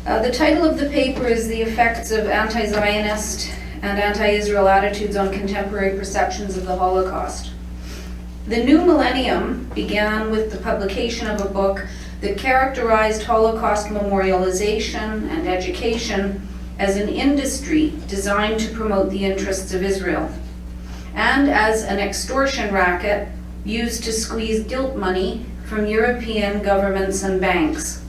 The title of the paper is The Effects of Anti-Zionist and Anti-Israel Attitudes on Contemporary Perceptions of the Holocaust. The new millennium began with the publication of a book that characterized Holocaust memorialization and education as an industry designed to promote the interests of Israel, and as an extortion racket used to squeeze guilt money from European governments and banks.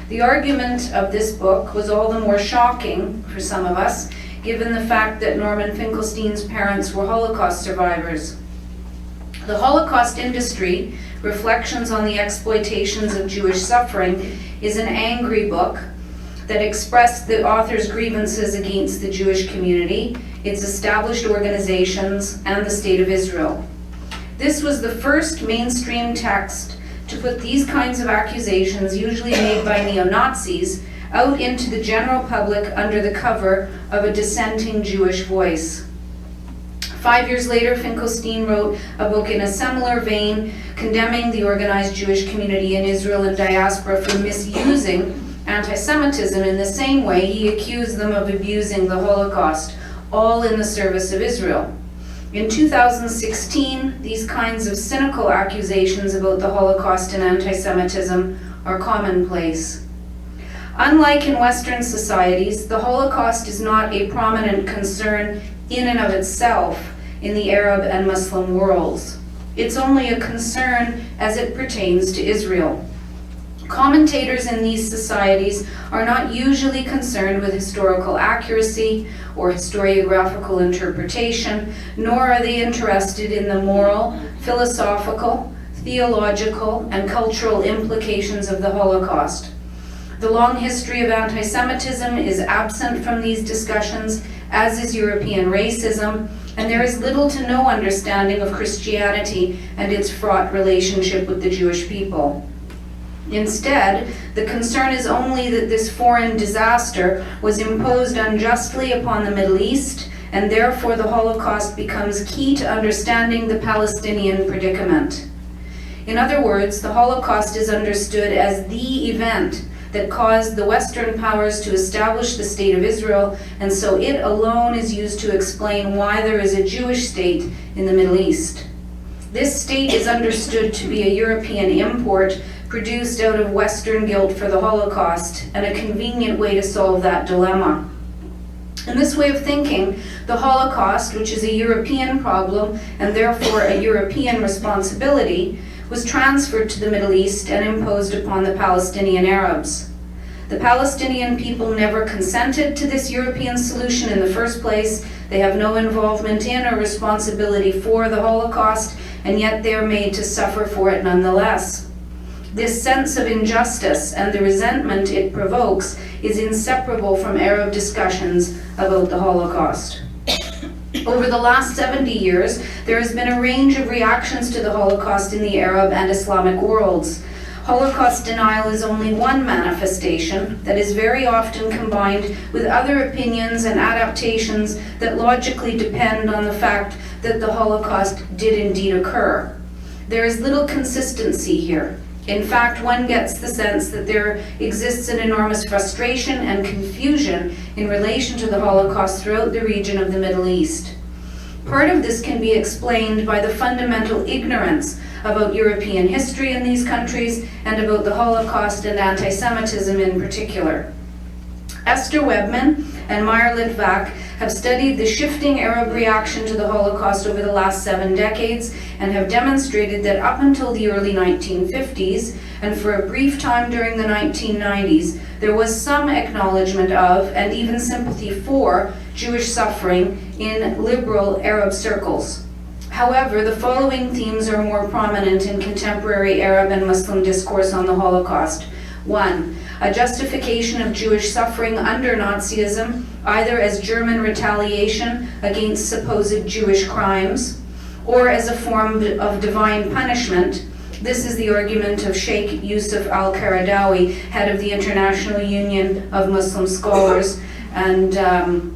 The argument of this book was all the more shocking for some of us, given the fact that Norman Finkelstein's parents were Holocaust survivors. The Holocaust Industry, Reflections on the Exploitations of Jewish Suffering, is an angry book that expressed the author's grievances against the Jewish community, its established organizations, and the State of Israel. This was the first mainstream text to put these kinds of accusations, usually made by neo-Nazis, out into the general public under the cover of a dissenting Jewish voice. 5 years later, Finkelstein wrote a book in a similar vein, condemning the organized Jewish community in Israel and diaspora for misusing anti-Semitism in the same way he accused them of abusing the Holocaust, all in the service of Israel. In 2016, these kinds of cynical accusations about the Holocaust and anti-Semitism are commonplace. Unlike in Western societies, the Holocaust is not a prominent concern in and of itself in the Arab and Muslim worlds. It's only a concern as it pertains to Israel. Commentators in these societies are not usually concerned with historical accuracy or historiographical interpretation, nor are they interested in the moral, philosophical, theological, and cultural implications of the Holocaust. The long history of anti-Semitism is absent from these discussions, as is European racism, and there is little to no understanding of Christianity and its fraught relationship with the Jewish people. Instead, the concern is only that this foreign disaster was imposed unjustly upon the Middle East, and therefore the Holocaust becomes key to understanding the Palestinian predicament. In other words, the Holocaust is understood as the event that caused the Western powers to establish the State of Israel, and so it alone is used to explain why there is a Jewish state in the Middle East. This state is understood to be a European import produced out of Western guilt for the Holocaust, and a convenient way to solve that dilemma. In this way of thinking, the Holocaust, which is a European problem and therefore a European responsibility, was transferred to the Middle East and imposed upon the Palestinian Arabs. The Palestinian people never consented to this European solution in the first place. They have no involvement in or responsibility for the Holocaust, and yet they are made to suffer for it nonetheless. This sense of injustice and the resentment it provokes is inseparable from Arab discussions about the Holocaust. Over the last 70 years, there has been a range of reactions to the Holocaust in the Arab and Islamic worlds. Holocaust denial is only one manifestation that is very often combined with other opinions and adaptations that logically depend on the fact that the Holocaust did indeed occur. There is little consistency here. In fact, one gets the sense that there exists an enormous frustration and confusion in relation to the Holocaust throughout the region of the Middle East. Part of this can be explained by the fundamental ignorance about European history in these countries and about the Holocaust and anti-Semitism in particular. Esther Webman and Meyer Litvak have studied the shifting Arab reaction to the Holocaust over the last 7 decades and have demonstrated that up until the early 1950s, and for a brief time during the 1990s, there was some acknowledgement of and even sympathy for Jewish suffering in liberal Arab circles. However, the following themes are more prominent in contemporary Arab and Muslim discourse on the Holocaust. 1. A justification of Jewish suffering under Nazism, either as German retaliation against supposed Jewish crimes, or as a form of divine punishment. This is the argument of Sheikh Yusuf al-Qaradawi, head of the International Union of Muslim Scholars, and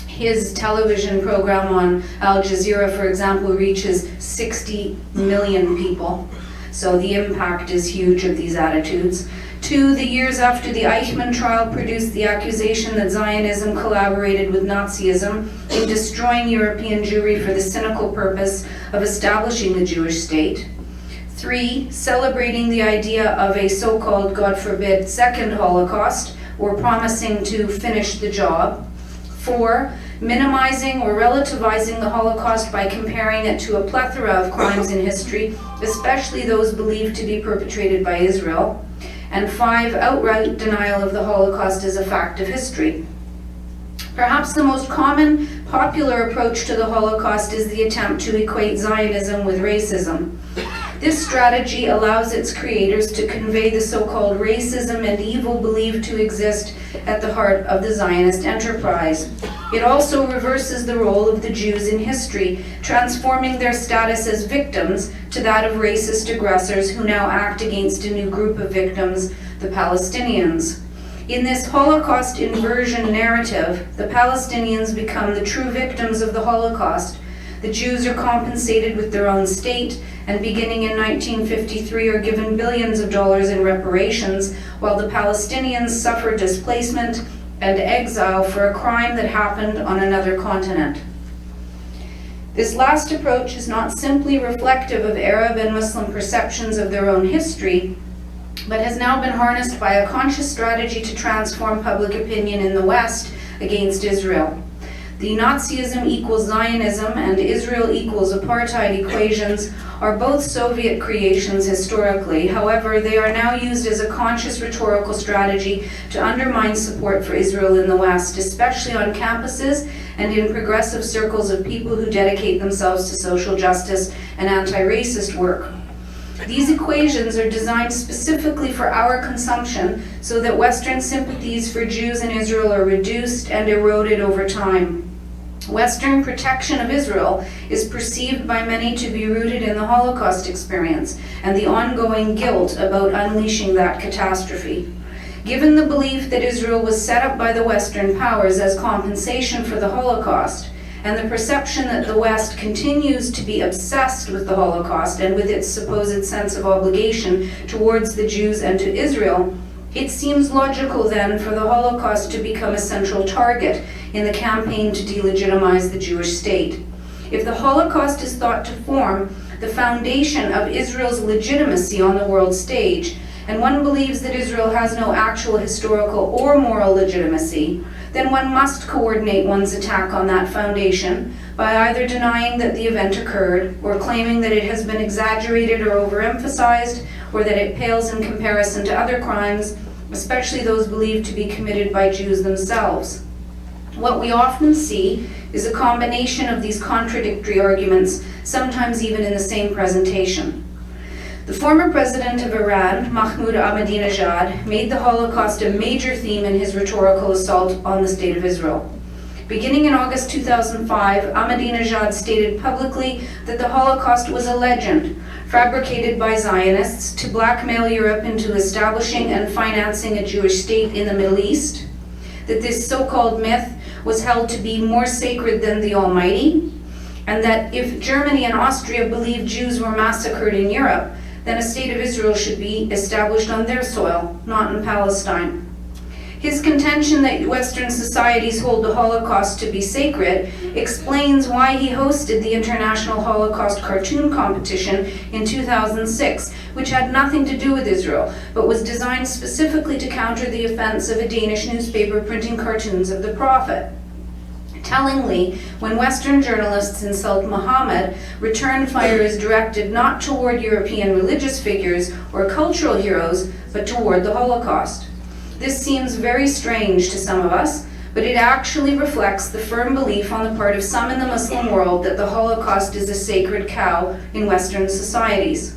his television program on Al Jazeera, for example, reaches 60 million people. So the impact is huge of these attitudes. 2, the years after the Eichmann trial produced the accusation that Zionism collaborated with Nazism in destroying European Jewry for the cynical purpose of establishing the Jewish state. 3, celebrating the idea of a so-called, God forbid, second Holocaust, or promising to finish the job. 4, minimizing or relativizing the Holocaust by comparing it to a plethora of crimes in history, especially those believed to be perpetrated by Israel. And 5, outright denial of the Holocaust as a fact of history. Perhaps the most common, popular approach to the Holocaust is the attempt to equate Zionism with racism. This strategy allows its creators to convey the so-called racism and evil believed to exist at the heart of the Zionist enterprise. It also reverses the role of the Jews in history, transforming their status as victims to that of racist aggressors who now act against a new group of victims, the Palestinians. In this Holocaust inversion narrative, the Palestinians become the true victims of the Holocaust. The Jews are compensated with their own state, and beginning in 1953 are given billions of dollars in reparations, while the Palestinians suffer displacement and exile for a crime that happened on another continent. This last approach is not simply reflective of Arab and Muslim perceptions of their own history, but has now been harnessed by a conscious strategy to transform public opinion in the West against Israel. The Nazism equals Zionism and Israel equals apartheid equations are both Soviet creations historically. However, they are now used as a conscious rhetorical strategy to undermine support for Israel in the West, especially on campuses and in progressive circles of people who dedicate themselves to social justice and anti-racist work. These equations are designed specifically for our consumption so that Western sympathies for Jews in Israel are reduced and eroded over time. Western protection of Israel is perceived by many to be rooted in the Holocaust experience and the ongoing guilt about unleashing that catastrophe. Given the belief that Israel was set up by the Western powers as compensation for the Holocaust, and the perception that the West continues to be obsessed with the Holocaust and with its supposed sense of obligation towards the Jews and to Israel, it seems logical then for the Holocaust to become a central target in the campaign to delegitimize the Jewish state. If the Holocaust is thought to form the foundation of Israel's legitimacy on the world stage, and one believes that Israel has no actual historical or moral legitimacy, then one must coordinate one's attack on that foundation by either denying that the event occurred, or claiming that it has been exaggerated or overemphasized, or that it pales in comparison to other crimes, especially those believed to be committed by Jews themselves. What we often see is a combination of these contradictory arguments, sometimes even in the same presentation. The former president of Iran, Mahmoud Ahmadinejad, made the Holocaust a major theme in his rhetorical assault on the State of Israel. Beginning in August 2005, Ahmadinejad stated publicly that the Holocaust was a legend, fabricated by Zionists to blackmail Europe into establishing and financing a Jewish state in the Middle East, that this so-called myth was held to be more sacred than the Almighty, and that if Germany and Austria believed Jews were massacred in Europe, then a state of Israel should be established on their soil, not in Palestine. His contention that Western societies hold the Holocaust to be sacred explains why he hosted the International Holocaust Cartoon Competition in 2006, which had nothing to do with Israel, but was designed specifically to counter the offense of a Danish newspaper printing cartoons of the Prophet. Tellingly, when Western journalists insult Muhammad, return fire is directed not toward European religious figures or cultural heroes, but toward the Holocaust. This seems very strange to some of us, but it actually reflects the firm belief on the part of some in the Muslim world that the Holocaust is a sacred cow in Western societies.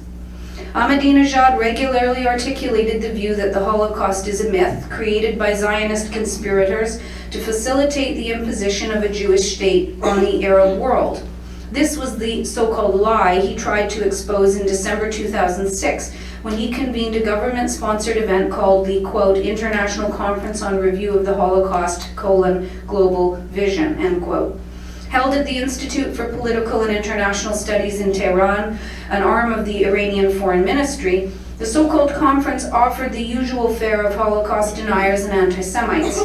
Ahmadinejad regularly articulated the view that the Holocaust is a myth created by Zionist conspirators to facilitate the imposition of a Jewish state on the Arab world. This was the so-called lie he tried to expose in December 2006 when he convened a government-sponsored event called the, quote, International Conference on Review of the Holocaust, Global Vision, end quote. Held at the Institute for Political and International Studies in Tehran, an arm of the Iranian Foreign Ministry, the so-called conference offered the usual fare of Holocaust deniers and anti-Semites.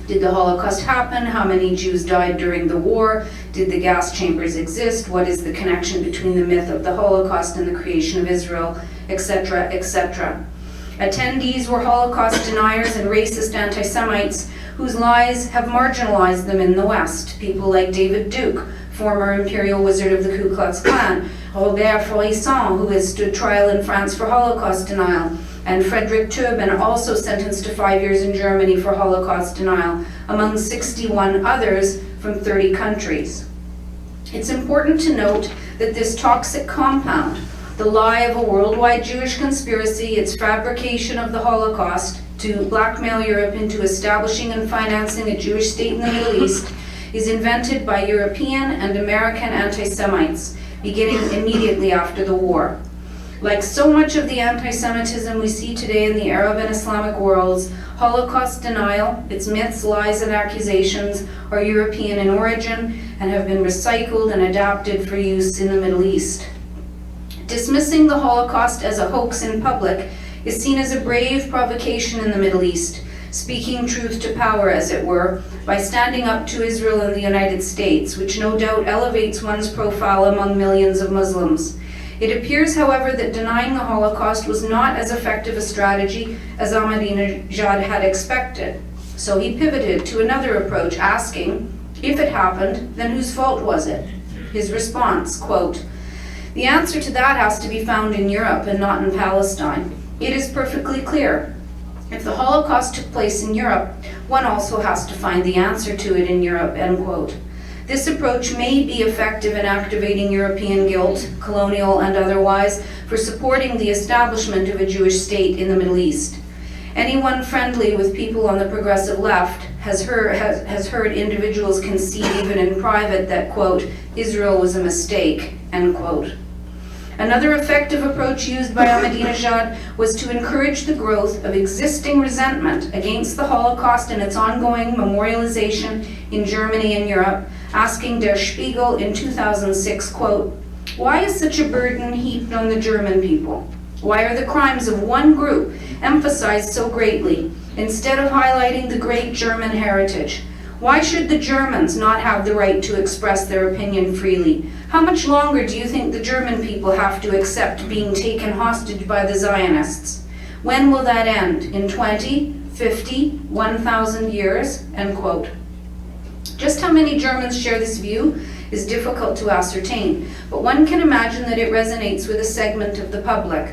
Did the Holocaust happen? How many Jews died during the war? Did the gas chambers exist? What is the connection between the myth of the Holocaust and the creation of Israel, etc., etc.? Attendees were Holocaust deniers and racist anti-Semites whose lies have marginalized them in the West. People like David Duke, former imperial wizard of the Ku Klux Klan, Robert Faurisson, who has stood trial in France for Holocaust denial, and Frederick Tubin, also sentenced to 5 years in Germany for Holocaust denial, among 61 others from 30 countries. It's important to note that this toxic compound, the lie of a worldwide Jewish conspiracy, its fabrication of the Holocaust to blackmail Europe into establishing and financing a Jewish state in the Middle East, is invented by European and American anti-Semites, beginning immediately after the war. Like so much of the anti-Semitism we see today in the Arab and Islamic worlds, Holocaust denial, its myths, lies, and accusations are European in origin and have been recycled and adapted for use in the Middle East. Dismissing the Holocaust as a hoax in public is seen as a brave provocation in the Middle East, speaking truth to power, as it were, by standing up to Israel and the United States, which no doubt elevates one's profile among millions of Muslims. It appears, however, that denying the Holocaust was not as effective a strategy as Ahmadinejad had expected. So he pivoted to another approach, asking, if it happened, then whose fault was it? His response, quote, "The answer to that has to be found in Europe and not in Palestine. It is perfectly clear. If the Holocaust took place in Europe, one also has to find the answer to it in Europe," end quote. This approach may be effective in activating European guilt, colonial and otherwise, for supporting the establishment of a Jewish state in the Middle East. Anyone friendly with people on the progressive left has heard individuals concede even in private that, quote, "Israel was a mistake," end quote. Another effective approach used by Ahmadinejad was to encourage the growth of existing resentment against the Holocaust and its ongoing memorialization in Germany and Europe, asking Der Spiegel in 2006, quote, "Why is such a burden heaped on the German people? Why are the crimes of one group emphasized so greatly, instead of highlighting the great German heritage? Why should the Germans not have the right to express their opinion freely? How much longer do you think the German people have to accept being taken hostage by the Zionists? When will that end? In 20, 50, 1,000 years?" End quote. Just how many Germans share this view is difficult to ascertain, but one can imagine that it resonates with a segment of the public.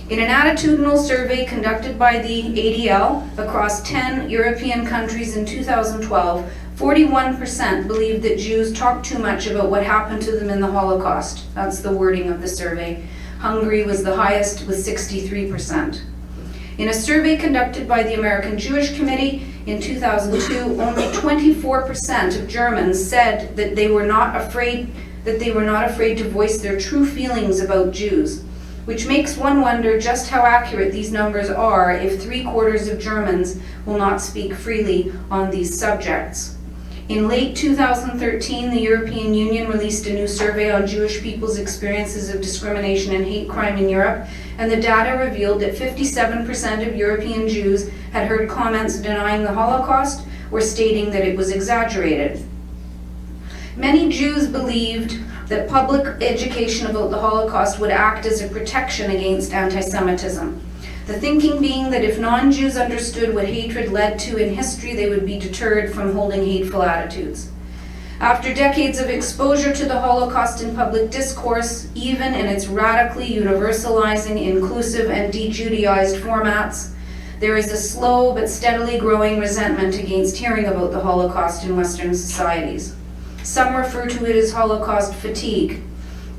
In an attitudinal survey conducted by the ADL across 10 European countries in 2012, 41% believed that Jews talk too much about what happened to them in the Holocaust. That's the wording of the survey. Hungary was the highest with 63%. In a survey conducted by the American Jewish Committee in 2002, only 24% of Germans said that they were not afraid to voice their true feelings about Jews, which makes one wonder just how accurate these numbers are if 3/4 of Germans will not speak freely on these subjects. In late 2013, the European Union released a new survey on Jewish people's experiences of discrimination and hate crime in Europe, and the data revealed that 57% of European Jews had heard comments denying the Holocaust or stating that it was exaggerated. Many Jews believed that public education about the Holocaust would act as a protection against anti-Semitism. The thinking being that if non-Jews understood what hatred led to in history, they would be deterred from holding hateful attitudes. After decades of exposure to the Holocaust in public discourse, even in its radically universalizing, inclusive, and de-Judaized formats, there is a slow but steadily growing resentment against hearing about the Holocaust in Western societies. Some refer to it as Holocaust fatigue.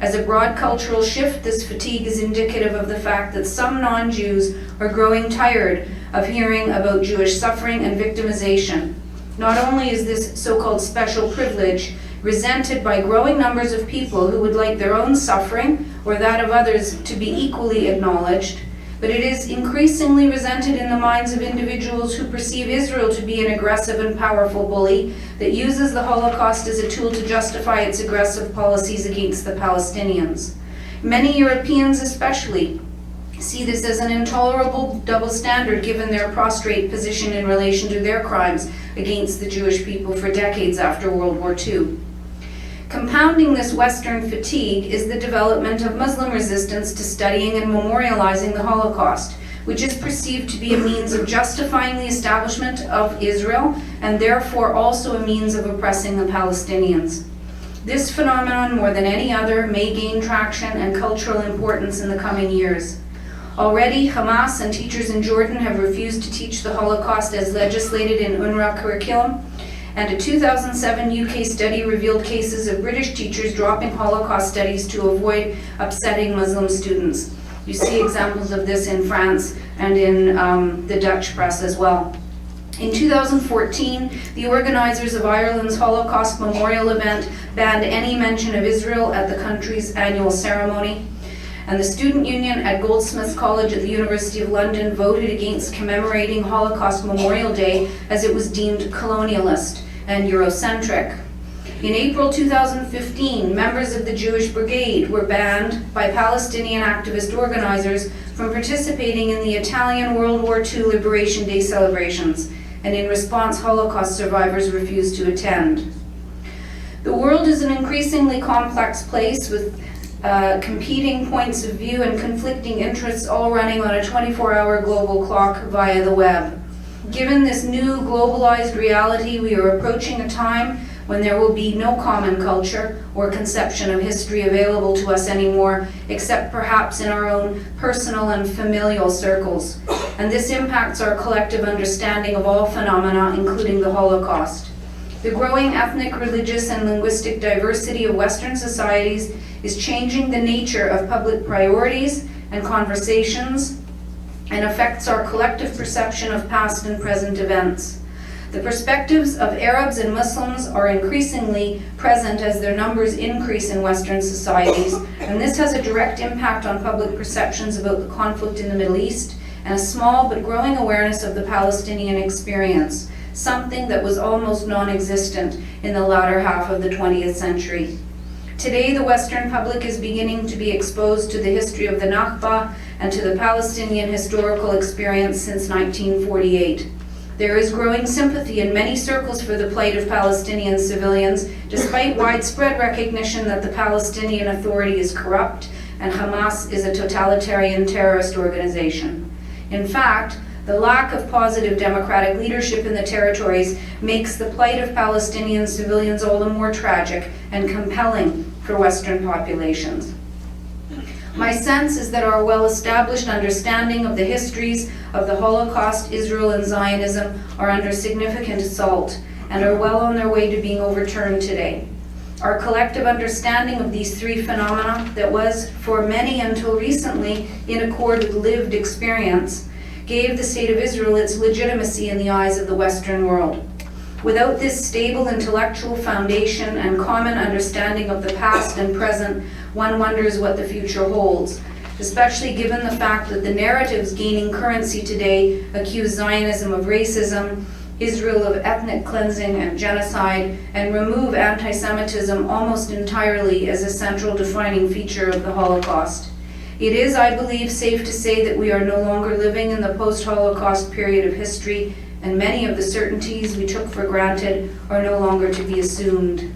As a broad cultural shift, this fatigue is indicative of the fact that some non-Jews are growing tired of hearing about Jewish suffering and victimization. Not only is this so-called special privilege resented by growing numbers of people who would like their own suffering or that of others to be equally acknowledged, but it is increasingly resented in the minds of individuals who perceive Israel to be an aggressive and powerful bully that uses the Holocaust as a tool to justify its aggressive policies against the Palestinians. Many Europeans especially see this as an intolerable double standard given their prostrate position in relation to their crimes against the Jewish people for decades after World War II. Compounding this Western fatigue is the development of Muslim resistance to studying and memorializing the Holocaust, which is perceived to be a means of justifying the establishment of Israel and therefore also a means of oppressing the Palestinians. This phenomenon, more than any other, may gain traction and cultural importance in the coming years. Already, Hamas and teachers in Jordan have refused to teach the Holocaust as legislated in UNRWA curriculum, and a 2007 UK study revealed cases of British teachers dropping Holocaust studies to avoid upsetting Muslim students. You see examples of this in France and in the Dutch press as well. In 2014, the organizers of Ireland's Holocaust Memorial event banned any mention of Israel at the country's annual ceremony. And the student union at Goldsmiths College at the University of London voted against commemorating Holocaust Memorial Day as it was deemed colonialist and Eurocentric. In April 2015, members of the Jewish Brigade were banned by Palestinian activist organizers from participating in the Italian World War II Liberation Day celebrations, and in response, Holocaust survivors refused to attend. The world is an increasingly complex place with competing points of view and conflicting interests all running on a 24-hour global clock via the web. Given this new globalized reality, we are approaching a time when there will be no common culture or conception of history available to us anymore, except perhaps in our own personal and familial circles. And this impacts our collective understanding of all phenomena, including the Holocaust. The growing ethnic, religious, and linguistic diversity of Western societies is changing the nature of public priorities and conversations and affects our collective perception of past and present events. The perspectives of Arabs and Muslims are increasingly present as their numbers increase in Western societies, and this has a direct impact on public perceptions about the conflict in the Middle East and a small but growing awareness of the Palestinian experience, something that was almost non-existent in the latter half of the 20th century. Today, the Western public is beginning to be exposed to the history of the Nakba and to the Palestinian historical experience since 1948. There is growing sympathy in many circles for the plight of Palestinian civilians, despite widespread recognition that the Palestinian Authority is corrupt and Hamas is a totalitarian terrorist organization. In fact, the lack of positive democratic leadership in the territories makes the plight of Palestinian civilians all the more tragic and compelling for Western populations. My sense is that our well-established understanding of the histories of the Holocaust, Israel, and Zionism are under significant assault and are well on their way to being overturned today. Our collective understanding of these three phenomena that was, for many until recently, in accord with lived experience, gave the State of Israel its legitimacy in the eyes of the Western world. Without this stable intellectual foundation and common understanding of the past and present, one wonders what the future holds, especially given the fact that the narratives gaining currency today accuse Zionism of racism, Israel of ethnic cleansing and genocide, and remove anti-Semitism almost entirely as a central defining feature of the Holocaust. It is, I believe, safe to say that we are no longer living in the post-Holocaust period of history, and many of the certainties we took for granted are no longer to be assumed.